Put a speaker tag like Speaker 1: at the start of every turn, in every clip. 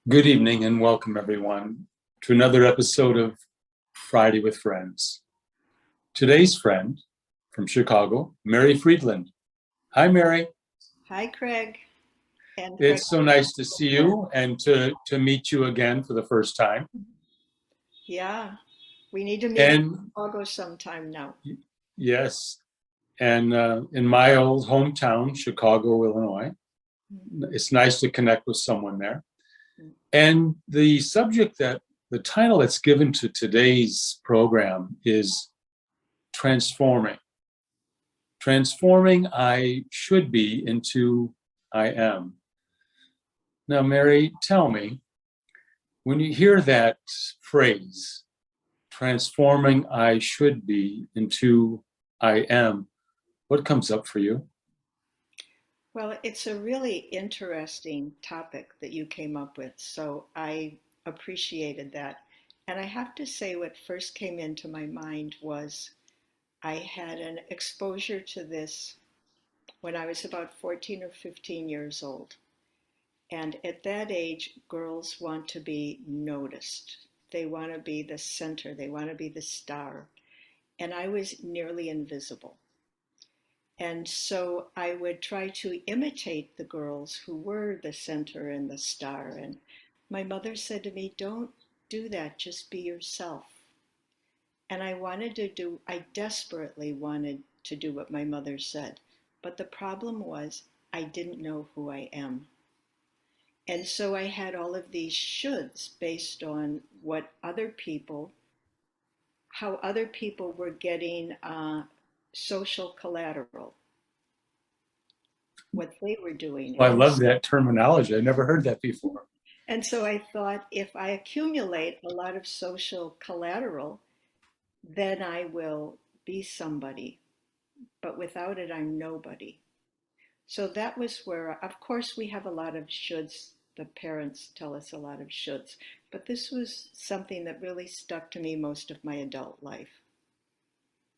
Speaker 1: Good evening and welcome everyone to another episode of Friday with Friends. Today's friend from Chicago, Mary Friedland. Hi, Mary.
Speaker 2: Hi, Craig. And Craig,
Speaker 1: It's so nice to see you and to meet you again for the first time.
Speaker 2: yeah, we need to meet in
Speaker 1: And
Speaker 2: Chicago sometime now.
Speaker 1: yes, and in my old hometown, Chicago, Illinois, it's nice to connect with someone there. And the title that's given to today's program is transforming. Transforming I should be into I am. Now, Mary, tell me, when you hear that phrase, transforming I should be into I am, what comes up for you?
Speaker 2: Well, it's a really interesting topic that you came up with, so I appreciated that. And I have to say, what first came into my mind was I had an exposure to this when I was about 14 or 15 years old. And at that age, girls want to be noticed. They want to be the center, they want to be the star. And I was nearly invisible. And so I would try to imitate the girls who were the center and the star. And my mother said to me, "Don't do that, just be yourself." And I desperately wanted to do what my mother said. But the problem was, I didn't know who I am. And so I had all of these shoulds based on how other people were getting social collateral, what they were doing.
Speaker 1: Well, I love that terminology. I never heard that before.
Speaker 2: And so I thought, if I accumulate a lot of social collateral, then I will be somebody. But without it, I'm nobody. So that was where, of course, we have a lot of shoulds. The parents tell us a lot of shoulds. But this was something that really stuck to me most of my adult life.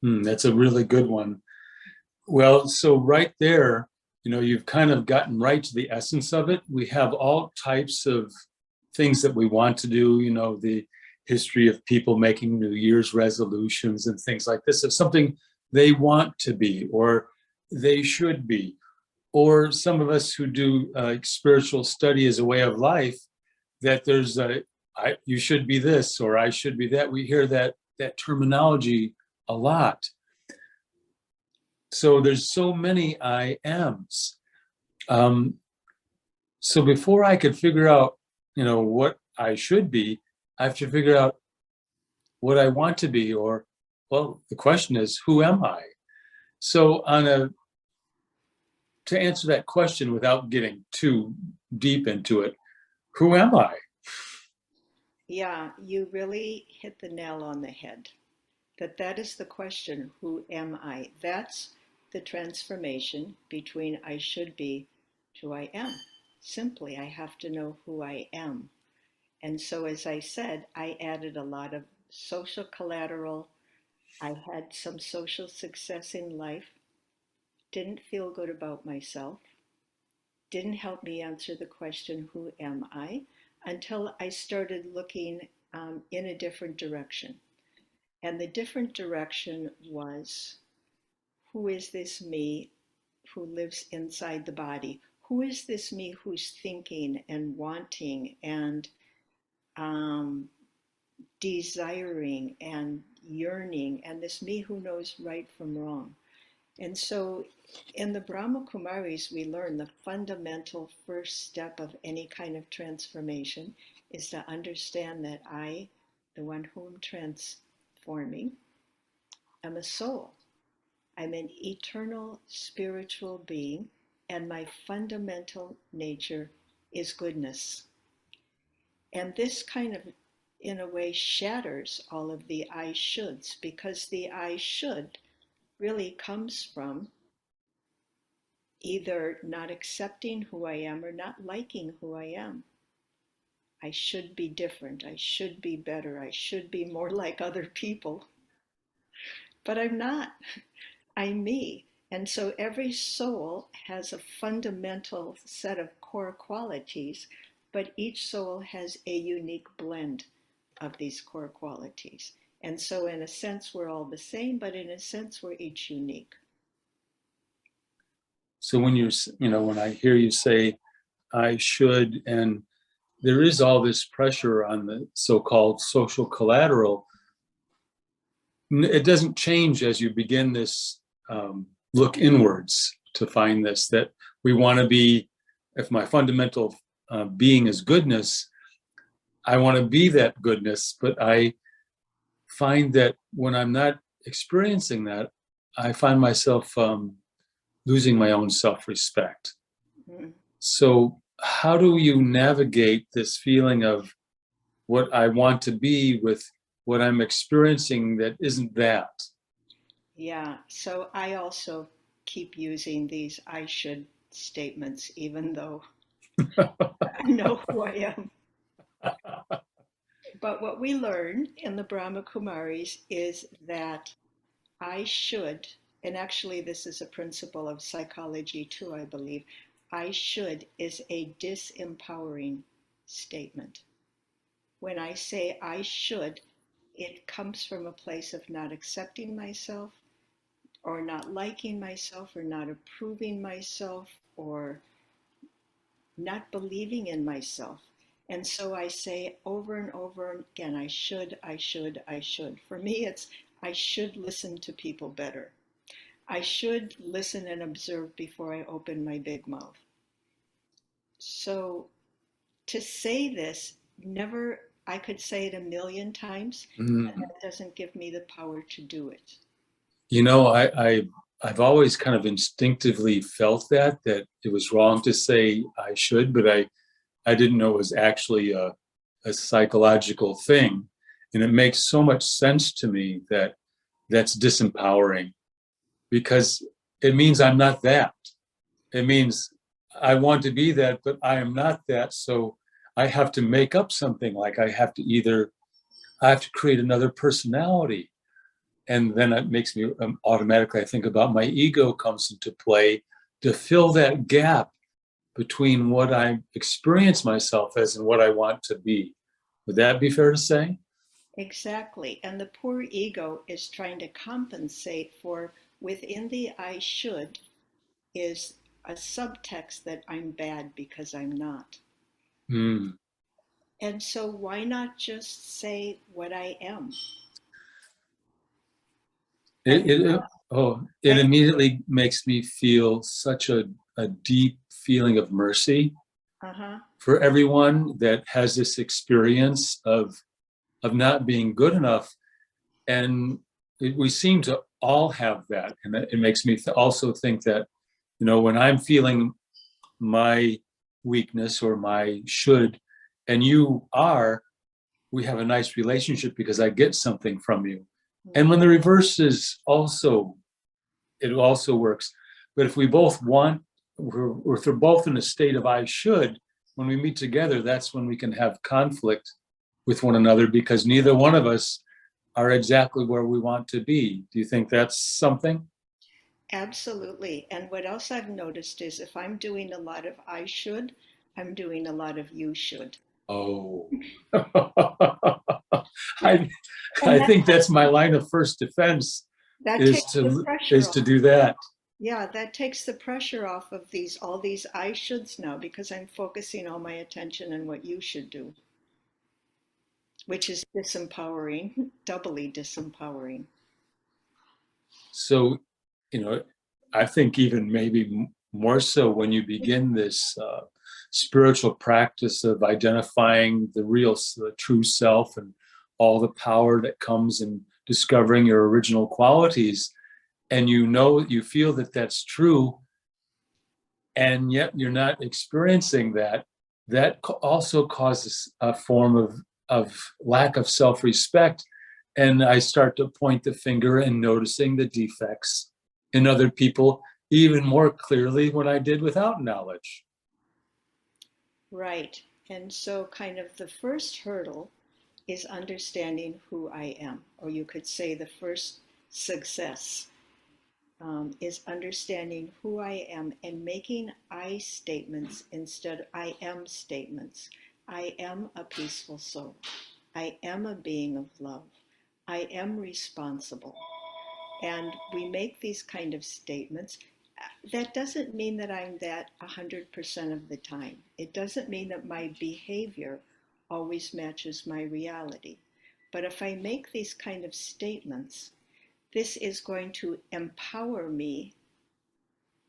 Speaker 1: That's a really good one. Well, so right there, you've kind of gotten right to the essence of it. We have all types of things that we want to do, the history of people making New Year's resolutions and things like this. It's something they want to be or they should be. Or some of us who do spiritual study as a way of life, that you should be this or I should be that. We hear that terminology a lot. So there's so many I ams. Um, so before I could figure out, what I should be, I have to figure out what I want to be, or, well, the question is, who am I? So to answer that question without getting too deep into it, who am I?
Speaker 2: Yeah, you really hit the nail on the head. That is the question, who am I? That's the transformation between I should be to I am. Simply, I have to know who I am. And so, as I said, I added a lot of social collateral. I had some social success in life, didn't feel good about myself, didn't help me answer the question, who am I? Until I started looking in a different direction. And the different direction was, who is this me who lives inside the body? Who is this me who's thinking and wanting and um, desiring and yearning, and this me who knows right from wrong? And so in the Brahma Kumaris, we learn the fundamental first step of any kind of transformation is to understand that I, the one whom I'm transforming, am a soul. I'm an eternal spiritual being, and my fundamental nature is goodness. And this kind of, in a way, shatters all of the I shoulds, because the I should really comes from either not accepting who I am or not liking who I am. I should be different. I should be better. I should be more like other people. But I'm not. I'm me. And so every soul has a fundamental set of core qualities, but each soul has a unique blend of these core qualities. And so, in a sense, we're all the same, but in a sense, we're each unique.
Speaker 1: So when when I hear you say, I should, and there is all this pressure on the so-called social collateral, it doesn't change as you begin this look inwards to find this, that we want to be, if my fundamental being is goodness, I want to be that goodness, but I find that when I'm not experiencing that, I find myself losing my own self-respect.
Speaker 2: Mm.
Speaker 1: So how do you navigate this feeling of what I want to be with what I'm experiencing that isn't that?
Speaker 2: Yeah, so I also keep using these I should statements, even though I know who I am. But what we learn in the Brahma Kumaris is that I should, and actually, this is a principle of psychology too, I believe. I should is a disempowering statement. When I say I should, it comes from a place of not accepting myself, or not liking myself, or not approving myself, or not believing in myself. And so I say over and over again, I should, I should, I should. For me, it's I should listen to people better. I should listen and observe before I open my big mouth. So to say this, never, I could say it a million times, and
Speaker 1: Mm.
Speaker 2: that doesn't give me the power to do it.
Speaker 1: You know, I've always kind of instinctively felt that it was wrong to say I should, but I didn't know it was actually a psychological thing. And it makes so much sense to me that that's disempowering, because it means I'm not that. It means I want to be that, but I am not that. So I have to make up something, like I have to create another personality. And then it makes me automatically, I think about my ego comes into play to fill that gap between what I experience myself as and what I want to be. Would that be fair to say?
Speaker 2: Exactly. And the poor ego is trying to compensate for within the I should is a subtext that I'm bad because I'm not.
Speaker 1: Mm.
Speaker 2: And so why not just say what I am? And
Speaker 1: It immediately makes me feel such a deep feeling of mercy
Speaker 2: uh-huh.
Speaker 1: for everyone that has this experience of not being good enough. And we seem to all have that. And it makes me also think that, when I'm feeling my weakness or my should, and you are, we have a nice relationship because I get something from you. And when the reverse is also, it also works. But if we both want, or if we're both in a state of I should, when we meet together, that's when we can have conflict with one another, because neither one of us are exactly where we want to be. Do you think that's something?
Speaker 2: Absolutely. And what else I've noticed is if I'm doing a lot of I should, I'm doing a lot of you should.
Speaker 1: Oh, I
Speaker 2: And
Speaker 1: I
Speaker 2: that,
Speaker 1: think that's my line of first defense
Speaker 2: that
Speaker 1: is
Speaker 2: takes the
Speaker 1: to
Speaker 2: pressure
Speaker 1: is
Speaker 2: off.
Speaker 1: to do that.
Speaker 2: Yeah, that takes the pressure off of all these I shoulds now because I'm focusing all my attention on what you should do, which is disempowering, doubly disempowering.
Speaker 1: So, you know, I think even maybe more so when you begin this spiritual practice of identifying the true self, and all the power that comes in discovering your original qualities, and you feel that that's true, and yet you're not experiencing that, also causes a form of lack of self-respect. And I start to point the finger and noticing the defects in other people even more clearly when I did without knowledge.
Speaker 2: Right. And so, kind of the first hurdle is understanding who I am, or you could say the first success is understanding who I am and making I statements instead of I am statements. I am a peaceful soul. I am a being of love. I am responsible. And we make these kind of statements. That doesn't mean that I'm that 100% of the time. It doesn't mean that my behavior always matches my reality. But if I make these kind of statements, this is going to empower me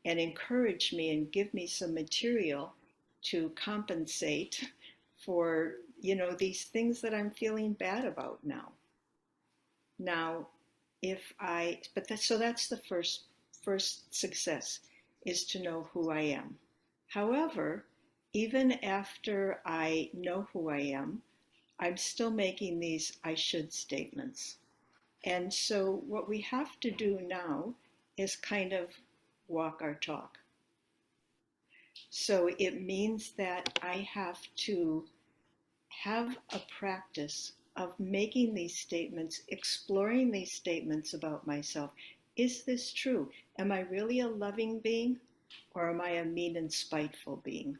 Speaker 2: and encourage me and give me some material to compensate for, these things that I'm feeling bad about now. Now, so that's the first success, is to know who I am. However, even after I know who I am, I'm still making these I should statements. And so what we have to do now is kind of walk our talk. So it means that I have to have a practice of making these statements, exploring these statements about myself. Is this true? Am I really a loving being, or am I a mean and spiteful being?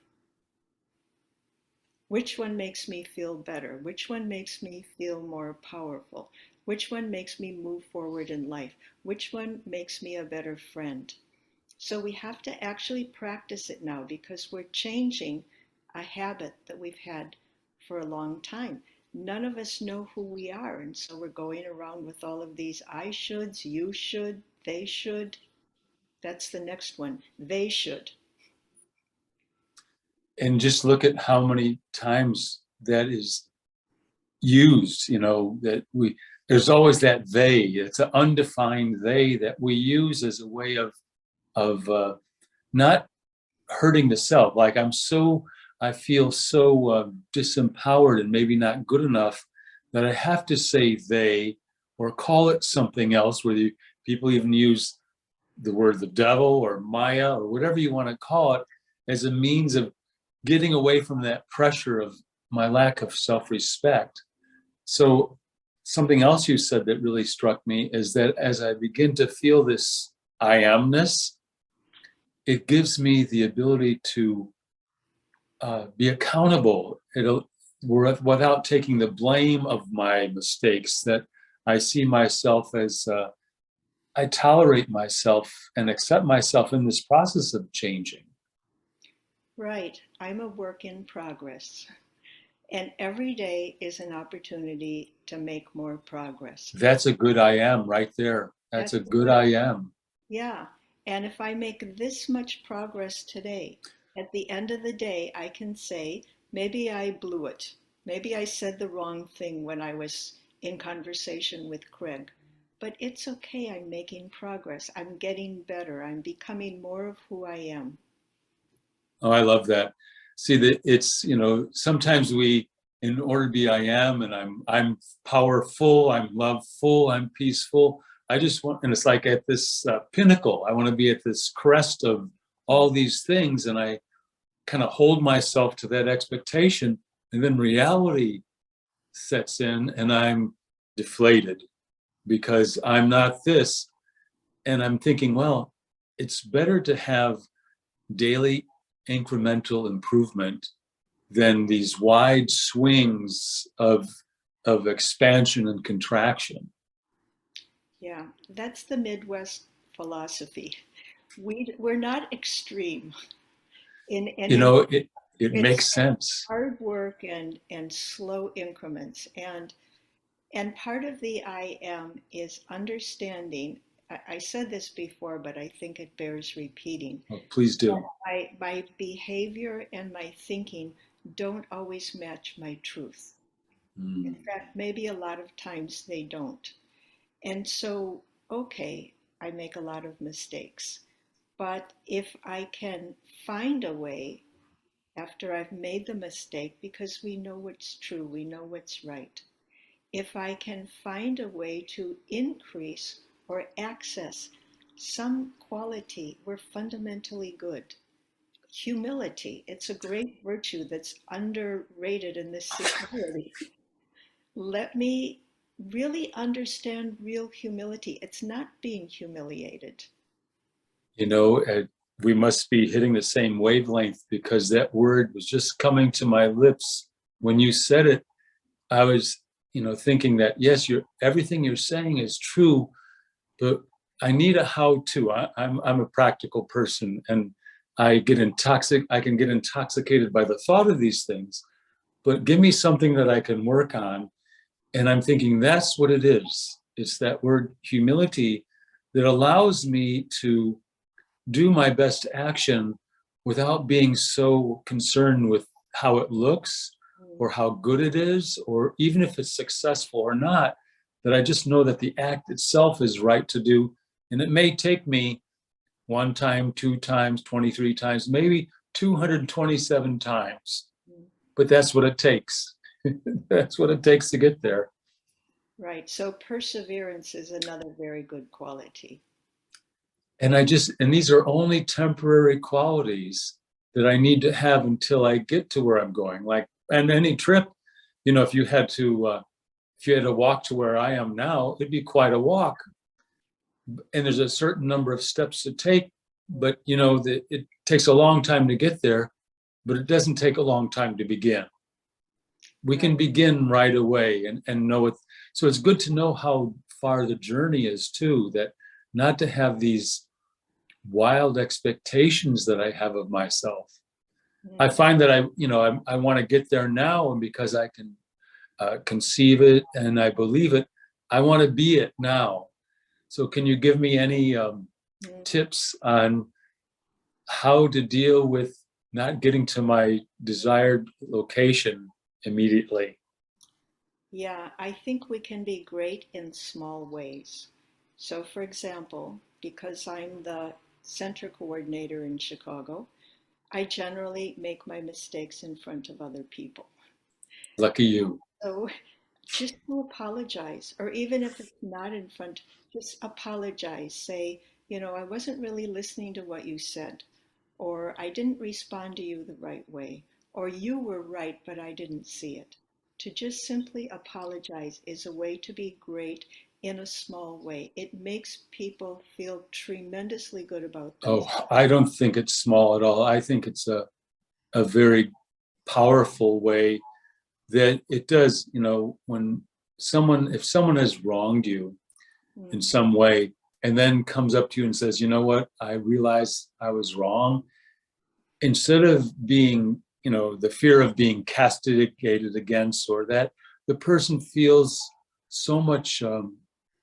Speaker 2: Which one makes me feel better? Which one makes me feel more powerful? Which one makes me move forward in life? Which one makes me a better friend? So we have to actually practice it now, because we're changing a habit that we've had for a long time. None of us know who we are. And so we're going around with all of these I shoulds, you should, they should. That's the next one. They should.
Speaker 1: And just look at how many times that is used, that there's always that they. It's an undefined they that we use as a way of not hurting the self. Like I feel so disempowered and maybe not good enough that I have to say they, or call it something else, where people even use the word the devil or Maya or whatever you want to call it, as a means of getting away from that pressure of my lack of self-respect. So something else you said that really struck me is that as I begin to feel this I amness, it gives me the ability to be accountable without taking the blame of my mistakes, that I see myself as I tolerate myself and accept myself in this process of changing.
Speaker 2: Right. I'm a work in progress. And every day is an opportunity to make more progress.
Speaker 1: That's a good I am right there. That's a good I am.
Speaker 2: Yeah. And if I make this much progress today, at the end of the day, I can say, maybe I blew it. Maybe I said the wrong thing when I was in conversation with Craig. But it's okay. I'm making progress. I'm getting better. I'm becoming more of who I am.
Speaker 1: Oh, I love that. See, that it's, sometimes in order to be I am, and I'm powerful, I'm loveful, I'm peaceful. I just want, and it's like at this pinnacle, I want to be at this crest of all these things, and I kind of hold myself to that expectation, and then reality sets in, and I'm deflated because I'm not this, and I'm thinking, well, it's better to have daily incremental improvement than these wide swings of expansion and contraction.
Speaker 2: Yeah, that's the Midwest philosophy. We're not extreme in any way.
Speaker 1: It
Speaker 2: It's
Speaker 1: makes sense.
Speaker 2: hard work and slow increments. And part of the I am is understanding. I said this before, but I think it bears repeating.
Speaker 1: Oh, please do.
Speaker 2: My behavior and my thinking don't always match my truth. In fact, maybe a lot of times they don't. And so, okay, I make a lot of mistakes. But if I can find a way after I've made the mistake, because we know what's true, we know what's right, if I can find a way to increase or access some quality, we're fundamentally good. Humility, it's a great virtue that's underrated in this society. Let me really understand real humility. It's not being humiliated.
Speaker 1: We must be hitting the same wavelength, because that word was just coming to my lips when you said it, I was, thinking that, yes, everything you're saying is true, but I need a how-to. I'm a practical person, and I can get intoxicated by the thought of these things, but give me something that I can work on. And I'm thinking that's what it is. It's that word humility that allows me to do my best action without being so concerned with how it looks or how good it is, or even if it's successful or not, that I just know that the act itself is right to do. And it may take me one time, two times, 23 times, maybe 227 times, but that's what it takes. That's what it takes to get there.
Speaker 2: Right. So perseverance is another very good quality.
Speaker 1: And these are only temporary qualities that I need to have until I get to where I'm going. Like, and any trip, if you had to walk to where I am now, it'd be quite a walk. And there's a certain number of steps to take, but it takes a long time to get there, but it doesn't take a long time to begin. We can begin right away and know it. So it's good to know how far the journey is too, that not to have these wild expectations that I have of myself. I find that I want to get there now, and because I can conceive it and I believe it, I want to be it now. So can you give me any tips on how to deal with not getting to my desired location immediately?
Speaker 2: Yeah, I think we can be great in small ways. So, for example, because I'm the center coordinator in Chicago, I generally make my mistakes in front of other people.
Speaker 1: Lucky you.
Speaker 2: So, just to apologize, or even if it's not in front, just apologize. Say, I wasn't really listening to what you said, or I didn't respond to you the right way, or you were right, but I didn't see it. To just simply apologize is a way to be great in a small way. It makes people feel tremendously good about
Speaker 1: Oh,
Speaker 2: themselves.
Speaker 1: I don't think it's small at all. I think it's a very powerful way that it does, if someone has wronged you in
Speaker 2: Mm,
Speaker 1: some way and then comes up to you and says, you know what, I realize I was wrong, instead of being, the fear of being castigated against, or that the person feels so much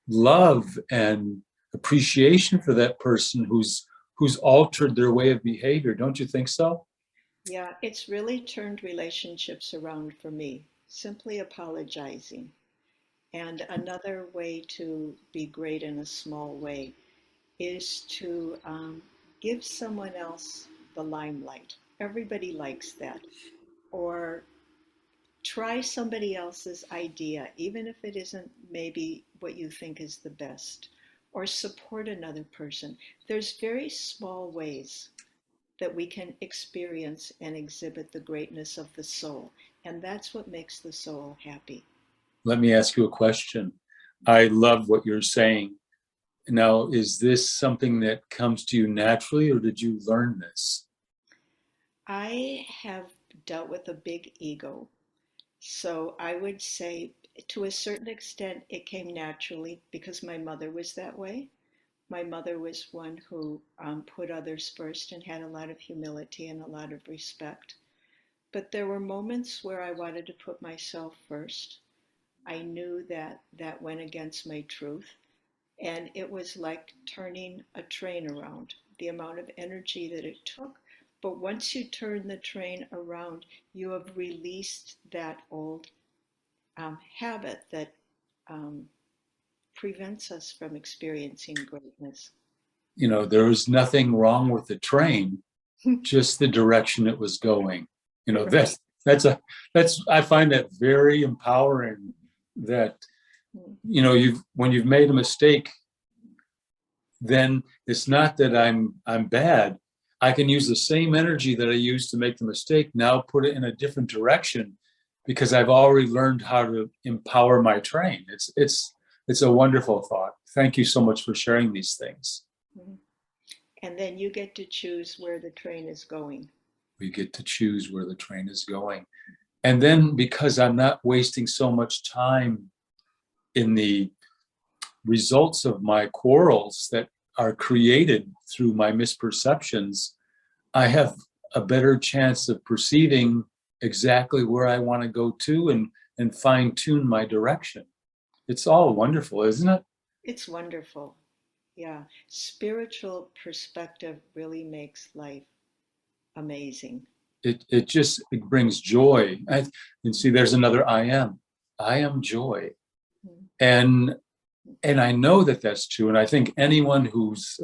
Speaker 1: love and appreciation for that person who's altered their way of behavior. Don't you think so?
Speaker 2: yeah, it's really turned relationships around for me, simply apologizing. And another way to be great in a small way is to give someone else the limelight. Everybody likes that. Or try somebody else's idea, even if it isn't maybe what you think is the best. Or support another person. There's very small ways that we can experience and exhibit the greatness of the soul. And that's what makes the soul happy.
Speaker 1: Let me ask you a question. I love what you're saying. Now, is this something that comes to you naturally, or did you learn this?
Speaker 2: I have dealt with a big ego. So I would say to a certain extent it came naturally because my mother was that way. My mother was one who put others first and had a lot of humility and a lot of respect. But there were moments where I wanted to put myself first. I knew that that went against my truth. And it was like turning a train around, the amount of energy that it took. But once you turn the train around, you have released that old habit that um, prevents us from experiencing greatness.
Speaker 1: There was nothing wrong with the train, just the direction it was going.
Speaker 2: Right.
Speaker 1: That's a that's I find that very empowering. That when you've made a mistake, then it's not that I'm bad. I can use the same energy that I used to make the mistake now, put it in a different direction, because I've already learned how to empower my train. It's a wonderful thought. Thank you so much for sharing these things.
Speaker 2: Mhm. And then you get to choose where the train is going.
Speaker 1: We get to choose where the train is going. And then because I'm not wasting so much time in the results of my quarrels that are created through my misperceptions, I have a better chance of perceiving exactly where I want to go to and fine tune my direction. It's all wonderful, isn't it?
Speaker 2: It's wonderful. Yeah. Spiritual perspective really makes life amazing.
Speaker 1: It brings joy. And see, there's another I am. I am joy.
Speaker 2: Mm.
Speaker 1: And and I know that that's true. And I think anyone who's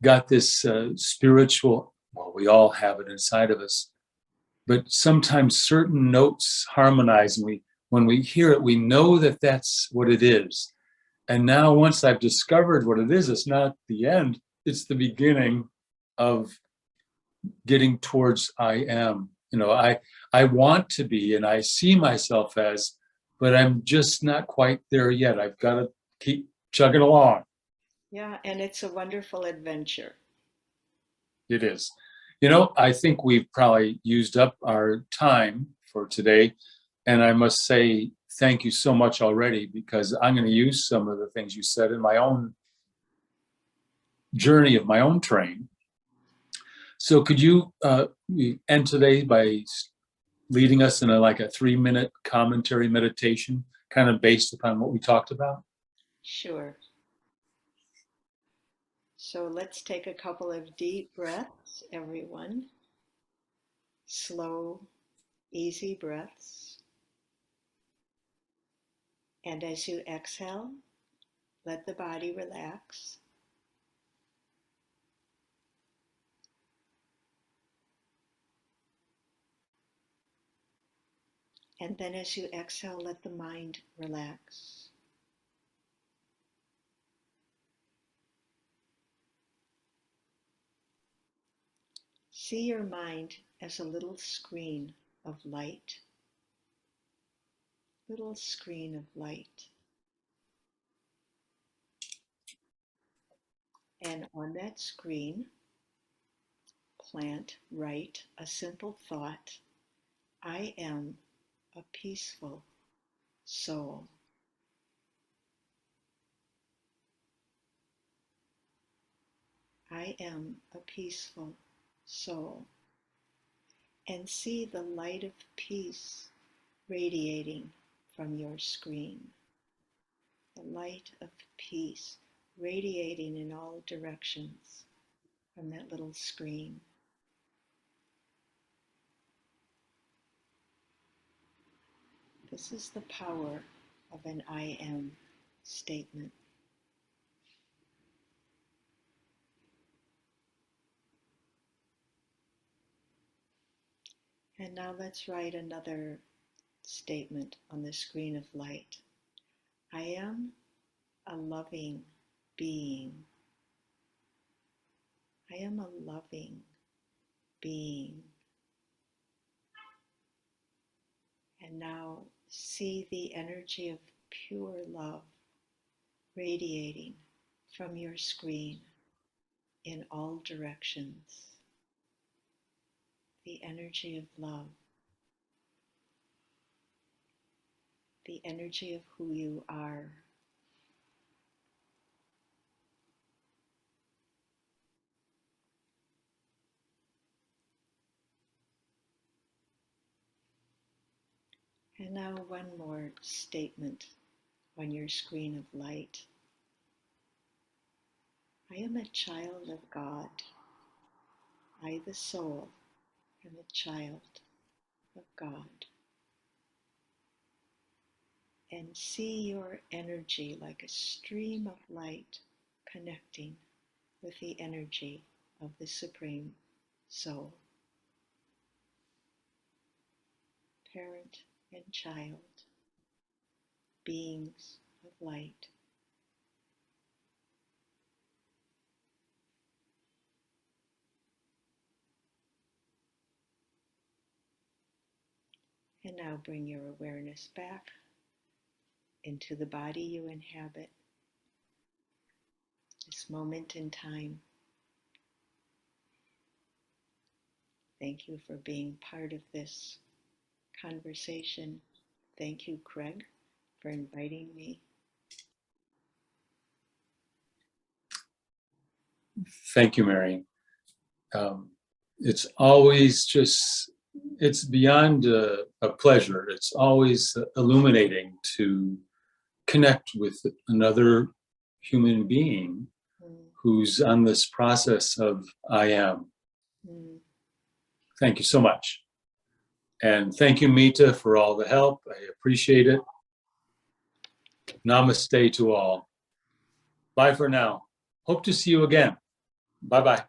Speaker 1: got this spiritual, well, we all have it inside of us, but sometimes certain notes harmonize, and when we hear it, we know that that's what it is. And now, once I've discovered what it is, it's not the end; it's the beginning of getting towards I am. I want to be, and I see myself as, but I'm just not quite there yet. I've got to keep chugging along.
Speaker 2: Yeah, and it's a wonderful adventure.
Speaker 1: It is. I think we've probably used up our time for today. And I must say thank you so much already, because I'm going to use some of the things you said in my own journey of my own train. So could you end today by leading us in like a 3-minute commentary meditation, kind of based upon what we talked about?
Speaker 2: Sure. So let's take a couple of deep breaths, everyone. Slow, easy breaths. And as you exhale, let the body relax. And then as you exhale, let the mind relax. See your mind as a little screen of light, little screen of light. And on that screen, write a simple thought. I am a peaceful soul. I am a peaceful soul. And see the light of peace radiating from your screen. The light of peace radiating in all directions from that little screen. This is the power of an I am statement. And now let's write another statement on the screen of light. I am a loving being. I am a loving being. And now see the energy of pure love radiating from your screen in all directions. The energy of love, the energy of who you are. And now one more statement on your screen of light. I am a child of God. I, the soul, am a child of God. And see your energy like a stream of light connecting with the energy of the Supreme Soul. Parent and child, beings of light. And now bring your awareness back into the body you inhabit, this moment in time. Thank you for being part of this conversation. Thank you, Craig, for inviting me.
Speaker 1: Thank you, Mary. It's always it's beyond a pleasure. It's always illuminating to connect with another human being who's on this process of I am. Thank you so much. And thank you, Mita, for all the help. I appreciate it. Namaste to all. Bye for now. Hope to see you again. Bye-bye.